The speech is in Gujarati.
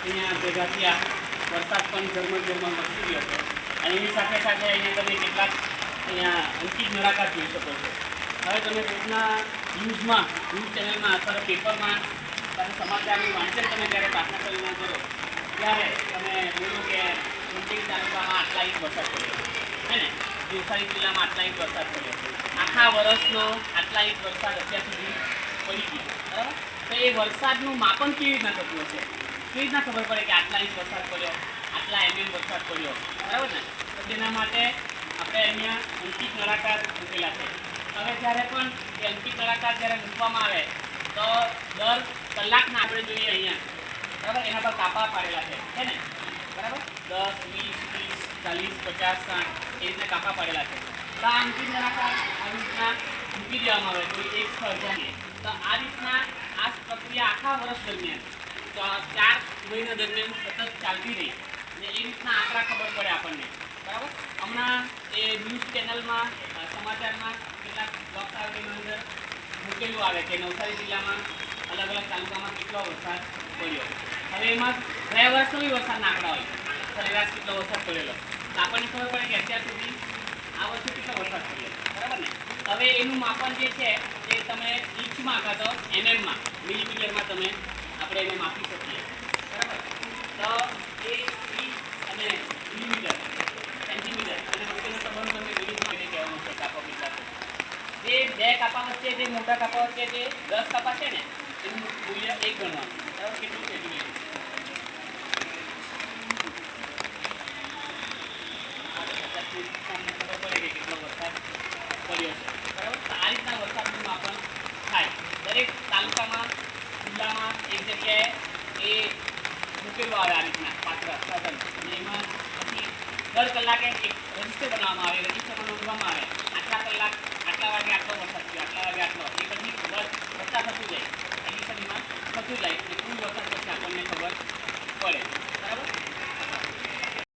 અહીંયા ભેગા થયા, વરસાદ પણ ઝરમર વરસી ગયો છે અને એની સાથે સાથે અહીંયા તમે કેટલાક અહીંયા અંકિત નળાકાર જોઈ શકો છો. હવે તમે રોજના ન્યૂઝ ચેનલમાં અથવા પેપરમાં તમે સમાચારનું વાંચન તમે જ્યારે પ્રાર્થના કરીને કરો ત્યારે તમે બોલો કે ઊંટી તાલુકામાં આટલા ઇંચ વરસાદ પડ્યો, હે ને, નવસારી જિલ્લામાં આટલા ઇંચ વરસાદ પડ્યો, આખા વર્ષનો આટલા ઇંચ વરસાદ અત્યાર સુધી પડી ગયો, બરાબર. તો એ વરસાદનું માપન કેવી રીતના થતું હશે, કેવી રીતના ખબર પડે કે આટલા ઇંચ વરસાદ પડ્યો, આટલા વરસાદ પડ્યો, બરાબર ને. તો તેના માટે આપણે અહીંયા અંકિત નળાકાર મૂકેલા છે. હવે જ્યારે પણ એ અંકિત નળાકાર જ્યારે મૂકવામાં આવે તો દર કલાકના આપણે જોઈએ અહીંયા, બરાબર, એના પર કાપા પાડેલા છે ને, બરાબર, 10, 20, 30, 40, 50, 60 એ રીતના કાપા પાડેલા છે. તો આ અંકિત નળાકાર આવી રીતના મૂકી દેવામાં આવે કોઈ એક સ્થળ જાય તો આ રીતના આ પ્રક્રિયા આખા વર્ષ દરમિયાન તો 4 મહિના દરમિયાન સતત ચાલતી રહી અને એ રીતના આંકડા ખબર પડે આપણને, બરાબર. હમણાં એ ન્યૂઝ ચેનલમાં સમાચારમાં કેટલાક બ્લોગ્સ આવે એની અંદર મૂકેલું આવે કે નવસારી જિલ્લામાં અલગ અલગ તાલુકામાં કેટલો વરસાદ પડ્યો. હવે એમાં ગયા વર્ષનો બી વરસાદના આંકડા હોય, સરેરાશ કેટલો વરસાદ પડેલો, તો આપણને ખબર પડે કે અત્યાર સુધી આ વર્ષે કેટલો વરસાદ પડ્યો, બરાબર ને. હવે એનું માપન જે છે એ તમે ઇંચમાં કાં તો એમએમમાં મિલીમીટરમાં તમે આપણે એને માપી શકીએ, બરાબર. તો એ ઇંચ અને મિલીમીટર સેન્ટીમીટર અને વચ્ચેનો સંબંધ તમે મિનિટમાં એને કહેવાનું છે કાપા કેટલા છે. જે બે કાપા વચ્ચે જે મોટા કાપા વચ્ચે જે 10 કાપા છે ને એનું મૂલ્ય 1 ગણવાનું, બરાબર. કેટલું છે જોઈએ ખબર પડે કે કેટલો વરસાદ પડ્યો છે, બરાબર. તો આ રીતના વરસાદનું માપન થાય દરેક તાલુકામાં જિલ્લામાં એક જગ્યાએ એ મૂકેલું આવે આ રીતના પાત્ર સાધન અને એમાં પછી દર કલાકે એક રજિસ્ટર બનાવવામાં આવે, રજિસ્ટરમાં નોંધવામાં આવે આટલા કલાક આટલા વાગે આટલો વરસાદ થયો, આટલા વાગે આટલો, એ પછી વરસાદ થતું જાય એડિશનમાં થતું જાય અને કુલ વરસાદ પછી આપણને ખબર પડે, બરાબર.